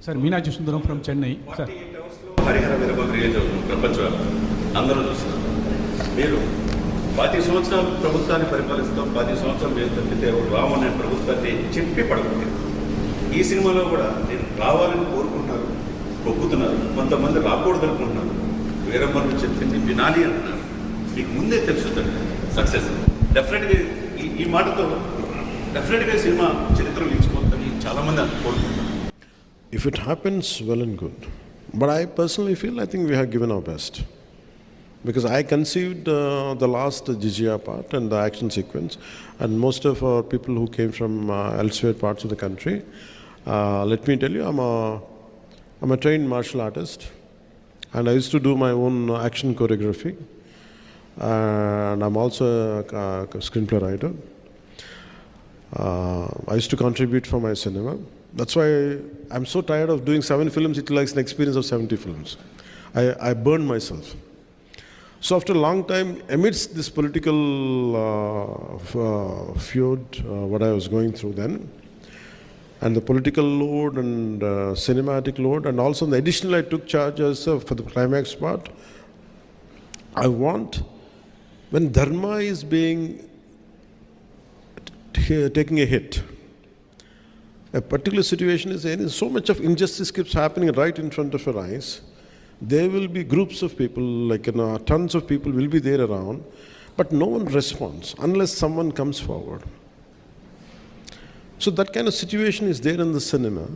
Sir Meenakshi Sundaram from Chennai. Sir Harihara Veerababu release అవుతుంది ప్రపంచవ్యాప్తంగా అందరూ చూస్తున్నారు. మీరు 10 సంవత్సరాలు ప్రభుత్వాన్ని పరిపాలిస్తాం, 10 సంవత్సరాలు మీరు తప్పితే రామనే ప్రభుత్వాన్ని చెప్పి పడుకుంటారు. ఈ సినిమాలో కూడా నేను రావాలని కోరుకుంటున్నారు, ఒప్పుతున్నారు. కొంతమంది రాకూడదు అనుకుంటున్నారు. వీరమ్మను చెప్పింది వినాలి అంటున్నారు. మీకు ముందే తెలుస్తుంది సక్సెస్ డెఫినెట్గా. ఈ మాటతో డెఫినెట్గా సినిమా చరిత్రలో నిలిచిపోతుందని చాలామంది కోరుకుంటున్నారు. If it happens, well and good. But I personally feel, I think we have given our best. Because I conceived the last Jijia part and the action sequence, and most of our people who came from elsewhere parts of the country. Let me tell you, I'm a trained martial artist, and I used to do my own action choreography, and I'm also a screenplay writer. I used to contribute for my cinema. That's why I'm so tired of doing 7 films. It likes an experience of 70 films. I burned myself. So after a long time, amidst this political feud, what I was going through then, and the political load and cinematic load, and also the additional I took charge as for the climax part. I want, when dharma is being taking a hit, a particular situation is in, so much of injustice keeps happening right in front of your eyes. There will be groups of people, like tons of people will be there around, but no one responds unless someone comes forward. So that kind of situation is there in the cinema,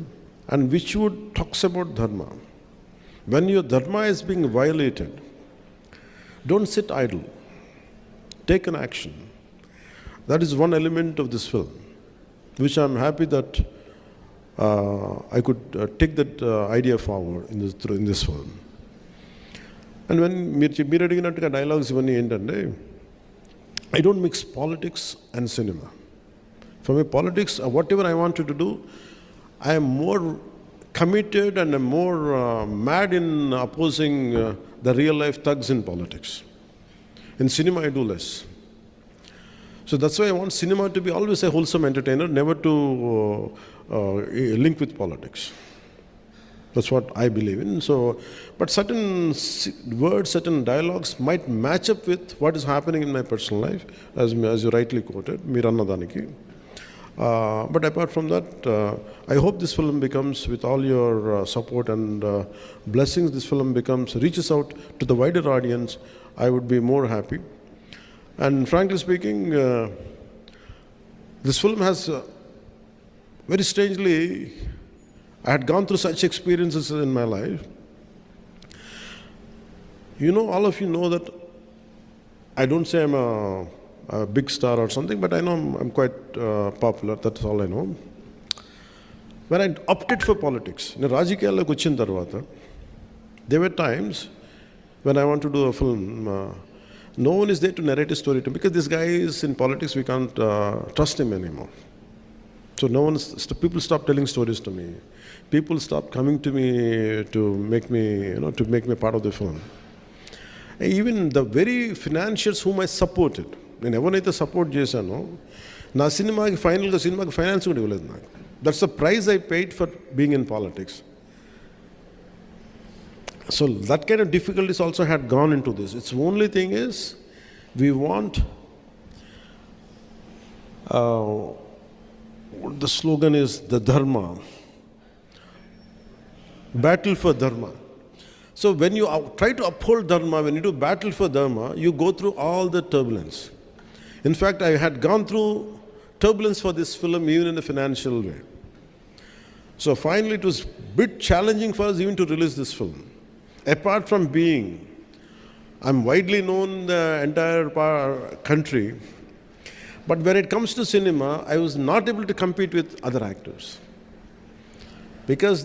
and which would talks about dharma. When your dharma is being violated, don't sit idle. Take an action. That is one element of this film, which I'm happy that I could take that idea forward in this film. And when మీరు అడిగినట్టుగా dialogues ఇవన్నీ ఏంటంటే, I don't mix politics and cinema. For me, politics, whatever I wanted to do, I am more committed and I'm more mad in opposing the real life thugs in politics. In cinema, I do less. So that's why I want cinema to be always a wholesome entertainer, never to link with politics. That's what I believe in. So, but certain words, certain dialogues might match up with what is happening in my personal life, as you rightly quoted, Mirannadaniki. But apart from that, I hope this film becomes, with all your support and blessings, this film reaches out to the wider audience. I would be more happy. And frankly speaking, this film has, very strangely, I had gone through such experiences in my life. You know, all of you know that I don't say I'm a big star or something, but I know I'm quite popular. That's all I know. When I opted for politics, in Rajikiyalloki vachin tarvata, there were times when I want to do a film. No one is there to narrate a story to me, because this guy is in politics, we can't trust him anymore. So people stop telling stories to me. People stop coming to me to make me part of the film. Even the very financiers whom I supported, నేను ఎవరైతే support చేశానో, నా సినిమాకి finance కూడా ఇవ్వలేదు నాకు. That's the price I paid for being in politics. So that kind of difficulties also had gone into this. Its only thing is, we want, the slogan is the dharma, battle for dharma. So when you try to uphold dharma, when you do battle for dharma, you go through all the turbulence. In fact, I had gone through turbulence for this film, even in a financial way. So finally it was a bit challenging for us even to release this film. Apart from being, I'm widely known in the entire country, but when it comes to cinema, I was not able to compete with other actors. Because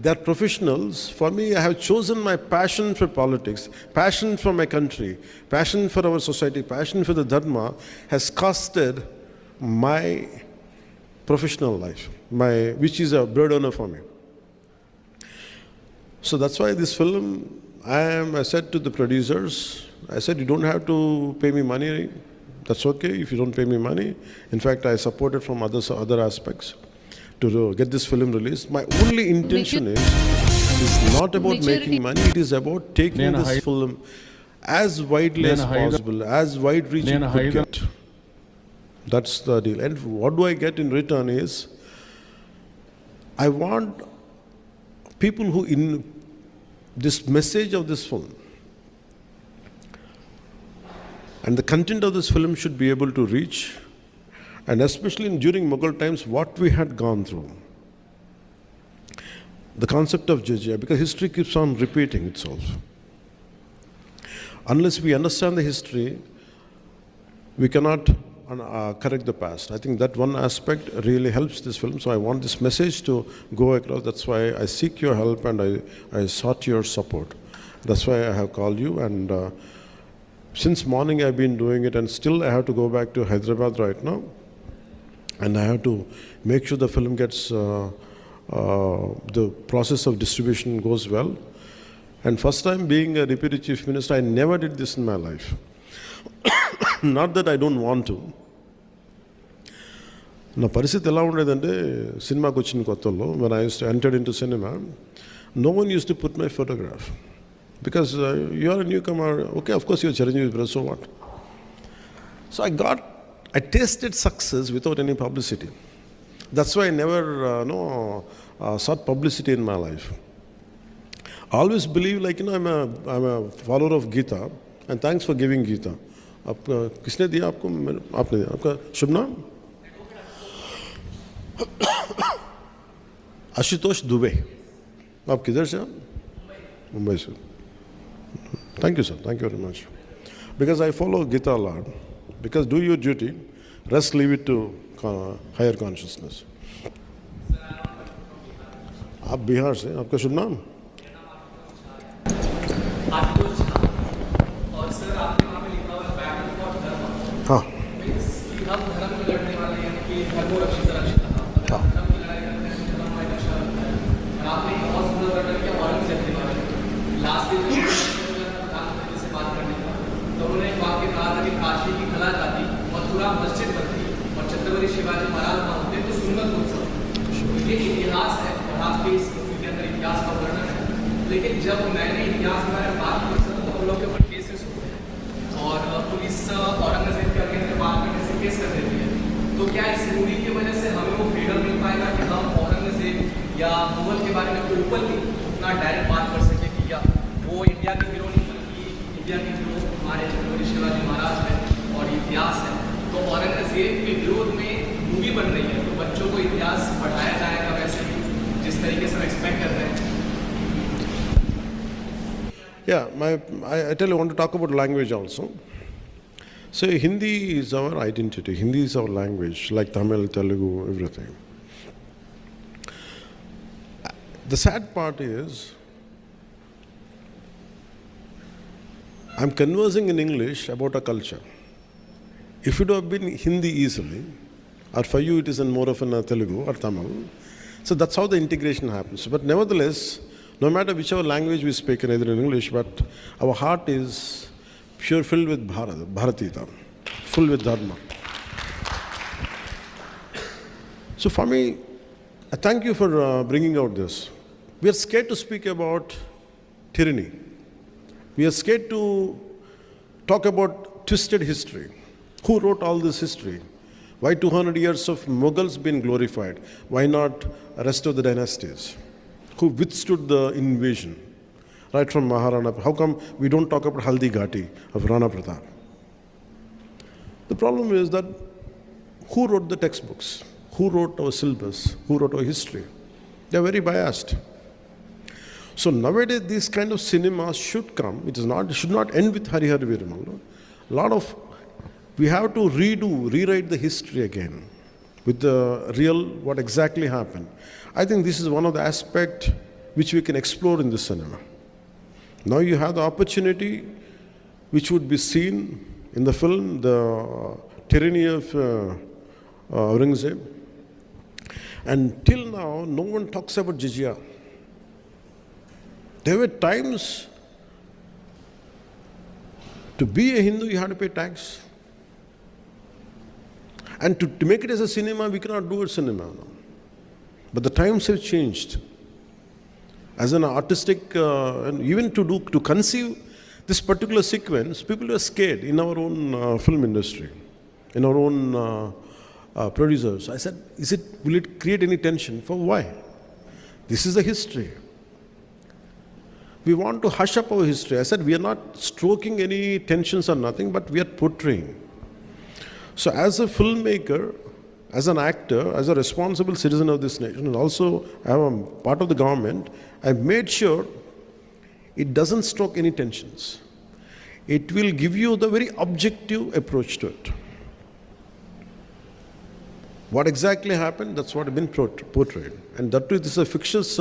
they're professionals. For me, I have chosen my passion for politics, passion for my country, passion for our society, passion for the dharma has costed my professional life, which is a burden for me. So that's why this film, I said to the producers, I said, you don't have to pay me money. That's okay if you don't pay me money. In fact, I support it from other aspects. to get this film released. My only intention is not about making money. It is about taking this film as widely as possible, as wide reaching could get. That's the deal. And what do I get in return is, I want people who in this message of this film and the content of this film should be able to reach, and especially during Mughal times, what we had gone through. The concept of jizya, because history keeps on repeating itself. Unless we understand the history, we cannot correct the past. I think that one aspect really helps this film. So I want this message to go across. That's why I seek your help and I sought your support. That's why I have called you. And since morning I've been doing it, and still I have to go back to Hyderabad right now. And I have to make sure the film gets, the process of distribution goes well. And first time being a Deputy Chief Minister, I never did this in my life. Not that I don't want to. నా పరిస్థితి ఎలా ఉండేదంటే, సినిమాకి వచ్చిన కొత్తలో, when I entered into cinema, no one used to put my photograph. Because you are a newcomer, okay, of course you're Chiranjeevi brother, so what? So I tasted success without any publicity. That's why I never sought publicity in my life. I always believe, like, I'm a follower of Gita, and thanks for giving Gita. किसने दिया आपको? आपने दिया. आपका शुभ नाम? आशुतोष दुबे. आप किधर से? मुंबई से. Thank you, sir. Thank you very much. Because I follow Gita a lot. Because do your duty, rest leave it to higher consciousness. आप बिहार से. आपका शुभ नाम? हाँ. हम धर्म में लड़ने वाले हैं कि धर्मो रक्षित रक्षित। धर्म की लड़ाई करते हैं, धर्म हमारी रक्षा करता है। और आपने एक बहुत सुंदर वर्णन किया औरंगजेब के बारे में। लास्ट दिन प्रधानमंत्री से बात करने का, तो उन्होंने एक वाक्य कहा था कि काशी की कला जाती, मथुरा मस्जिद बनती और छत्रपति शिवाजी महाराज वहाँ होते तो सुन्नत उत्सव। ये इतिहास है और आपके इस मूवी के अंदर इतिहास का वर्णन है। लेकिन जब मैंने इतिहास के बारे में बात की तो हम लोग के ऊपर केसेस होते हैं और पुलिस औरंगजेब के अगेंस्ट बात करने से केस कर देती है। तो क्या इस मूवी की वजह से हमें वो फ्रीडम मिल पाएगा कि हम औरंगजेब या मुगल के बारे में ओपनली उतना डायरेक्ट बात कर सके कि या वो इंडिया के हीरो नहीं बल्कि इंडिया के हीरो हमारे छत्रपति शिवाजी महाराज है और इतिहास है। तो औरंगजेब के विरोध में मूवी बन रही है, तो बच्चों को इतिहास पढ़ाया जाएगा वैसे ही जिस तरीके से हम एक्सपेक्ट कर रहे हैं। Yeah, I tell you, I want to talk about language also. So Hindi is our identity. Hindi is our language, like Tamil, Telugu, everything. The sad part is, I'm conversing in English about a culture. If it would have been Hindi easily, or for you it is in more of a Telugu or Tamil, so that's how the integration happens. But nevertheless, no matter whichever language we speak, either in English, but our heart is pure, filled with Bharatita, full with Dharma. So for me, I thank you for bringing out this. We are scared to speak about tyranny. We are scared to talk about twisted history. Who wrote all this history? Why 200 years of Mughals been glorified? Why not the rest of the dynasties? Who withstood the invasion? Right from Maharana. How come we don't talk about Haldi Ghati of Rana Pratap? The problem is that who wrote the textbooks? Who wrote our syllabus? Who wrote our history? They are very biased. So nowadays these kind of cinemas should come. It should not end with Hari Hari Veeramal. We have to rewrite the history again with the real, what exactly happened. I think this is one of the aspects which we can explore in the cinema. Now you have the opportunity which would be seen in the film, the tyranny of Aurangzeb. And till now, no one talks about jizya. There were times to be a Hindu, you had to pay tax. And to make it as a cinema, we cannot do it cinema now. But the times have changed. As an artistic, and even to conceive this particular sequence, people were scared in our own film industry, in our own producers. I said, will it create any tension? For why? This is a history. We want to hush up our history. I said, we are not stroking any tensions or nothing, but we are portraying. So as a filmmaker, as an actor, as a responsible citizen of this nation, and also I am part of the government, I made sure it doesn't stroke any tensions. It will give you the very objective approach to it. What exactly happened, that's what has been portrayed. And that too, this is a fictitious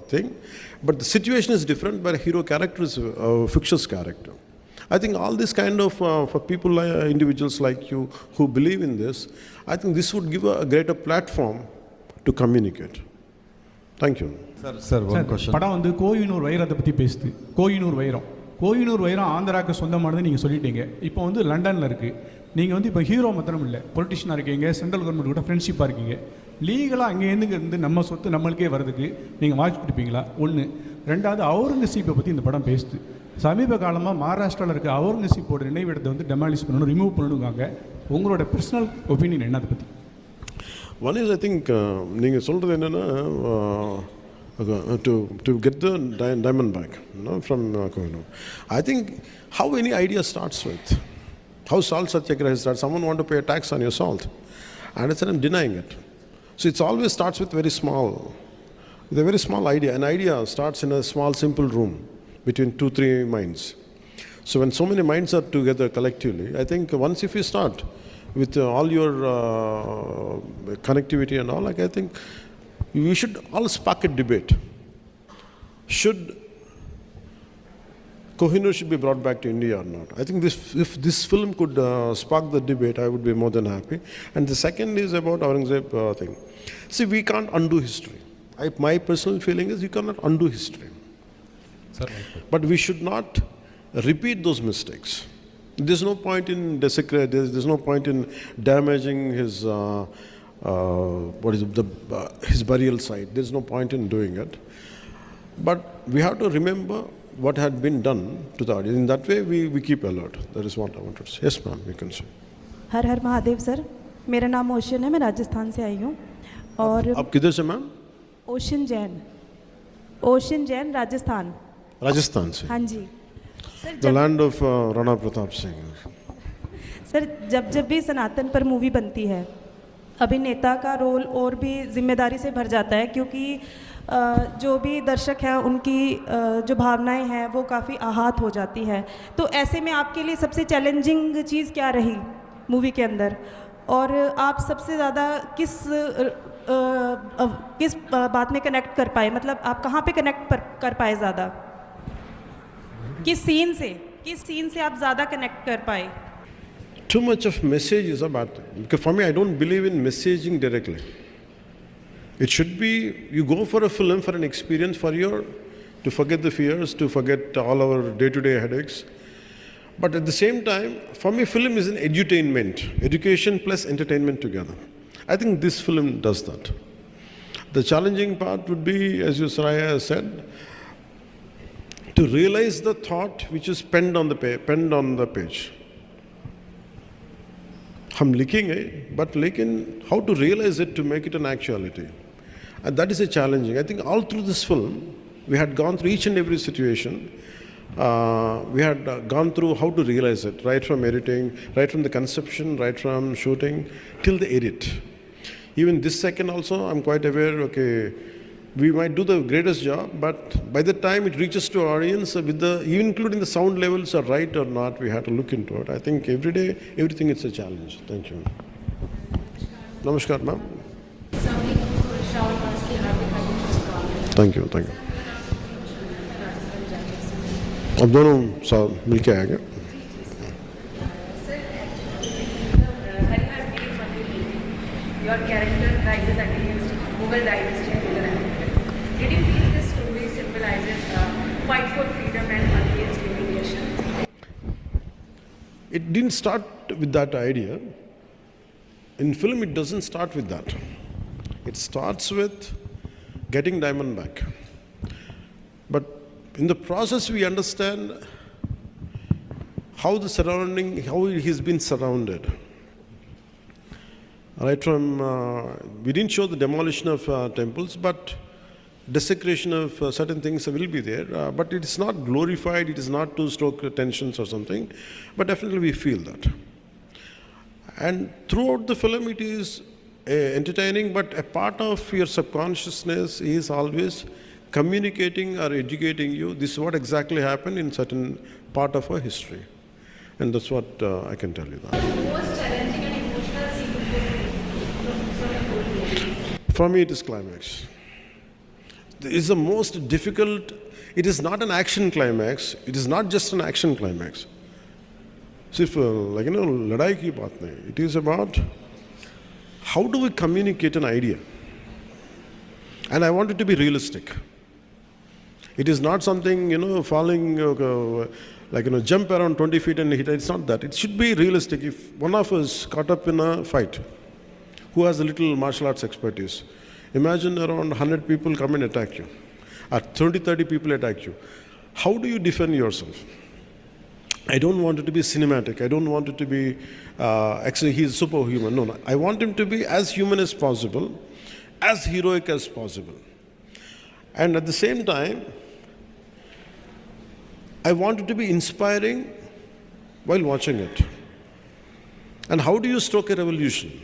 thing, but the situation is different, but a hero character is a fictitious character. I think all this kind of, for people, individuals like you who believe in this, I think this would give a greater platform to communicate. Thank you. Sir, one question. படம் வந்து கோயினூர் வைரத்தை பற்றி பேசுது. கோயினூர் வைரம் ஆந்திராவுக்கு சொந்தமானது நீங்கள் சொல்லிட்டீங்க. இப்போ வந்து லண்டனில் இருக்குது. நீங்கள் வந்து இப்போ ஹீரோ மாத்திரம் இல்லை, பொலிட்டிஷியனாக இருக்கீங்க, சென்ட்ரல் கவர்மெண்ட் கூட ஃப்ரெண்ட்ஷிப்பாக இருக்கீங்க. லீகலாக அங்கேருந்து நம்ம சொத்து நம்மளுக்கே வர்றதுக்கு நீங்கள் வாட்ச் கொடுப்பீங்களா? ஒன்று. ரெண்டாவது, அவுரங்கசீப்பை பற்றி இந்த படம் பேசுது. சமீப காலமாக மகாராஷ்டிராவில் இருக்க அவுரங்கசீப்போட நினைவிடத்தை வந்து டெமாலிஷ் பண்ணணும், ரிமூவ் பண்ணணுங்காங்க. உங்களோட பர்சனல் ஒப்பீனியன் என்ன அதை பற்றி? One is, I think, நீங்கள் சொல்கிறது என்னென்னா, to get the diamond back, from Kohinoor. I think how any idea starts with, how salt satyagraha starts. Someone want to pay a tax on your salt, and I said I'm denying it. So it's always starts with very small, with a very small idea. An idea starts in a small, simple room between 2-3 minds. So when so many minds are together collectively, I think once if you start with all your connectivity and all, like, I think we should all spark a debate. Should Kohinoor should be brought back to India or not? I think if this film could spark the debate, I would be more than happy. And the second is about Aurangzeb thing. See, we can't undo history. My personal feeling is you cannot undo history. Sir, but we should not repeat those mistakes. There's no point in desecrating. There's no point in damaging his his burial site. There's no point in doing it. But we have to remember what had been done to the audience. In that way, we keep alert. That is what I wanted to say. Yes, ma'am, you can say. Her her Mahadev sir, मेरा नाम ocean है, मैं राजस्थान से आई हूँ. और आप किधर से मैम? ओशन जैन राजस्थान. राजस्थान से. हाँ जी sir. The land of Rana Pratap Singh. Sir, जब भी सनातन पर मूवी बनती है, अभिनेता का रोल और भी जिम्मेदारी से भर जाता है, क्योंकि जो भी दर्शक हैं उनकी जो भावनाएं हैं वो काफ़ी आहत हो जाती है. तो ऐसे में आपके लिए सबसे चैलेंजिंग चीज़ क्या रही मूवी के अंदर, और आप सबसे ज़्यादा किस बात में कनेक्ट कर पाए? मतलब आप कहाँ पे कनेक्ट कर पाए ज़्यादा? किस सीन से आप ज़्यादा कनेक्ट कर पाए? Too much of message is a bad thing. Because for me, I don't believe in messaging directly. It should be, you go for a film for an experience, to forget the fears, to forget all our day-to-day headaches. But at the same time, for me, film is an edutainment, education plus entertainment together. I think this film does that. The challenging part would be, as you Saraya said, to realize the thought which is penned on the page. हम लिखेंगे, but लेकिन how to realize it to make it an actuality. And that is a challenging. I think all through this film, we had gone through each and every situation. We had gone through how to realize it, right from editing, right from the conception, right from shooting, till the edit. Even this second also, I'm quite aware, okay, we might do the greatest job, but by the time it reaches to our audience, even including the sound levels are right or not, we have to look into it. I think every day, everything is a challenge. Thank you. Namaskar, ma'am. Thank you. अब दोनों साथ मिलके आएंगे. Your character rises against Mughal dynasty and Mughal empire. Did you feel this story symbolizes a fight for freedom and against humiliation? It didn't start with that idea. In film, it doesn't start with that. It starts with getting diamond back. But in the process, we understand how he's been surrounded. Right from, we didn't show the demolition of temples, but desecration of certain things will be there. But it is not glorified, it is not to stoke tensions or something, but definitely we feel that. And throughout the film, it is entertaining, but a part of your subconsciousness is always communicating or educating you. This is what exactly happened in certain part of our history. And that's what I can tell you that. Most challenging and emotional scene from the whole movie? For me, it is climax. It is the most difficult. It is not an action climax. It is not just an action climax. Sirf, like, ladai ki baat nahi. It is about how do we communicate an idea. And I want it to be realistic. It is not something, falling, jump around 20 feet and hit. It's not that. It should be realistic. If one of us caught up in a fight, who has a little martial arts expertise, imagine around 100 people come and attack you, or 30 people attack you. How do you defend yourself? I don't want it to be cinematic. I don't want it to be, actually he's superhuman. No. I want him to be as human as possible, as heroic as possible. And at the same time, I want it to be inspiring while watching it. And how do you stoke a revolution?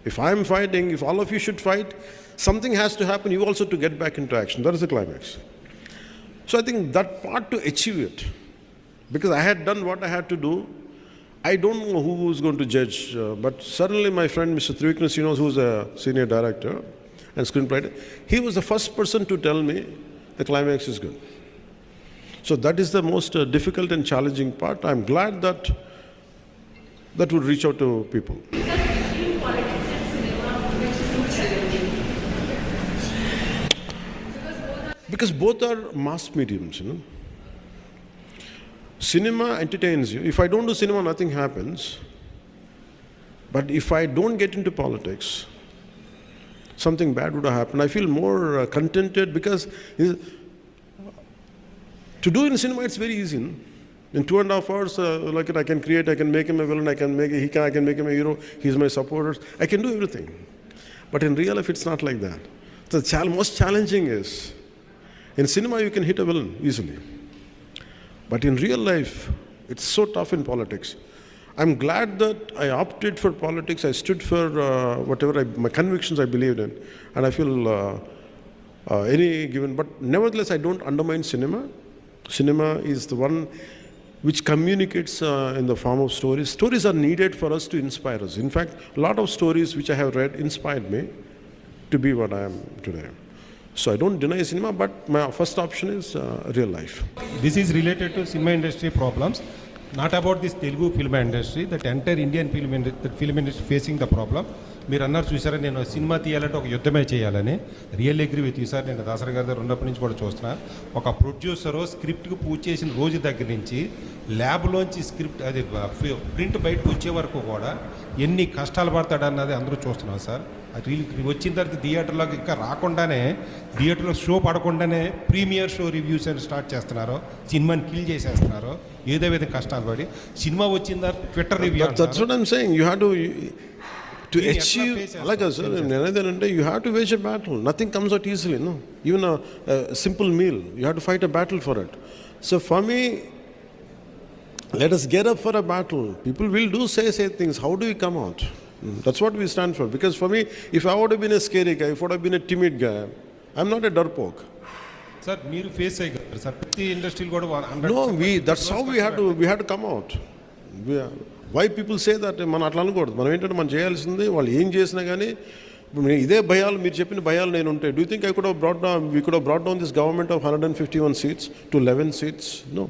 If I'm fighting, if all of you should fight, something has to happen, you also to get back into action. That is the climax. So I think that part to achieve it, because I had done what I had to do, I don't know who is going to judge, but certainly my friend Mr. Trivikram, who's a senior director and screenwriter, he was the first person to tell me the climax is good. So that is the most difficult and challenging part. I'm glad that would reach out to people. Because both are mass mediums, Cinema entertains you. If I don't do cinema, nothing happens. But if I don't get into politics, something bad would have happened. I feel more contented because to do in cinema, it's very easy. In 2.5 hours, I can create, I can make him a villain, I can make him a hero, he's my supporters. I can do everything. But in real life, it's not like that. The most challenging is, in cinema, you can hit a villain easily. But in real life, it's so tough in politics. I'm glad that I opted for politics. I stood for whatever my convictions I believed in. And I feel any given. But nevertheless, I don't undermine cinema. Cinema is the one which communicates in the form of stories. Stories are needed for us to inspire us. In fact, a lot of stories which I have read inspired me to be what I am today. So I don't deny cinema, but my first option is real life. This is related to cinema industry problems, not about this Telugu film industry. That entire Indian film industry facing the problem. మీరు అన్నారు చూసారా, నేను cinema తీయాలంటే ఒక యుద్ధమే చేయాలని. Real agree with you sir. నేను దాసరి గారి దగ్గర ఉన్నప్పటి నుంచి కూడా చూస్తున్నా. ఒక ప్రొడ్యూసరు స్క్రిప్ట్కి పూజ చేసిన రోజు దగ్గర నుంచి ల్యాబ్లోంచి స్క్రిప్ట్ అది ప్రింట్ బయటకు వచ్చే వరకు కూడా ఎన్ని కష్టాలు పడతాడన్నది అందరూ చూస్తున్నాం సార్. అది వచ్చిన తర్వాత థియేటర్లోకి ఇంకా రాకుండానే, థియేటర్లో షో పడకుండానే ప్రీమియర్ షో రివ్యూస్ అని స్టార్ట్ చేస్తున్నారు. సినిమాని కిల్ చేసేస్తున్నారు. ఏదో విధంగా కష్టాలు పడి సినిమా వచ్చిన తర్వాత Twitter review. That's what I'm saying. You have to achieve, like I said, you have to wage a battle. Nothing comes out easily, no. Even a simple meal, you have to fight a battle for it. So for me, let us get up for a battle. People will say things. How do we come out? That's what we stand for. Because for me, if I would have been a scary guy, if I would have been a timid guy, I'm not a darpoke. Sir, మీరు face అయ్యారు sir. ప్రతి ఇండస్ట్రీలో కూడా 100. No, that's how we had to come out. Why people say that మనం అట్లా అనకూడదు. మనం ఏంటంటే మనం చేయాల్సింది, వాళ్ళు ఏం చేసినా కానీ ఇదే భయాలు, మీరు చెప్పిన భయాలు నేను ఉంటాయి. Do you think we could have brought down this government of 151 seats to 11 seats? No.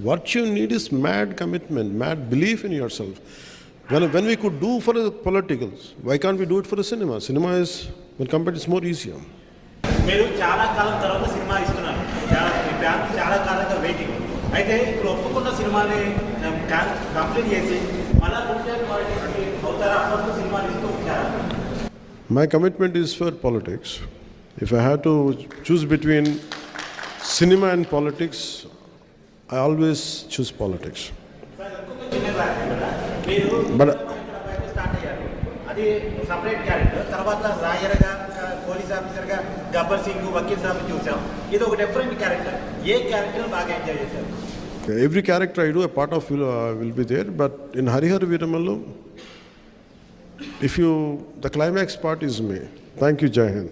What you need is mad commitment, mad belief in yourself. When we could do for the politicals, why can't we do it for the cinema? Cinema is, when compared, it's more easier. మీరు చాలా కాలం తర్వాత cinema ఇస్తున్నారు. చాలా కాలంగా waiting. అయితే ఇప్పుడు ఒప్పుకున్న సినిమాని కంప్లీట్ చేసి మళ్ళీ అవుతారా? అప్పుడు సినిమాలు ఇస్తూ ఉంటారా? My commitment is for politics. If I have to choose between cinema and politics, I always choose politics. But start అయ్యారు అది సపరేట్ క్యారెక్టర్. తర్వాత రాయర్గా పోలీస్ ఆఫీసర్గా గబ్బర్ సింగ్ వకీల్ సాబ్ చూసాం. ఇది ఒక డిఫరెంట్ క్యారెక్టర్. ఏ క్యారెక్టర్ బాగా ఎంజాయ్ చేశారు? every character I do, a part of will be there. But in Harihar Viramallu, the climax part is me. Thank you, Jai Hind.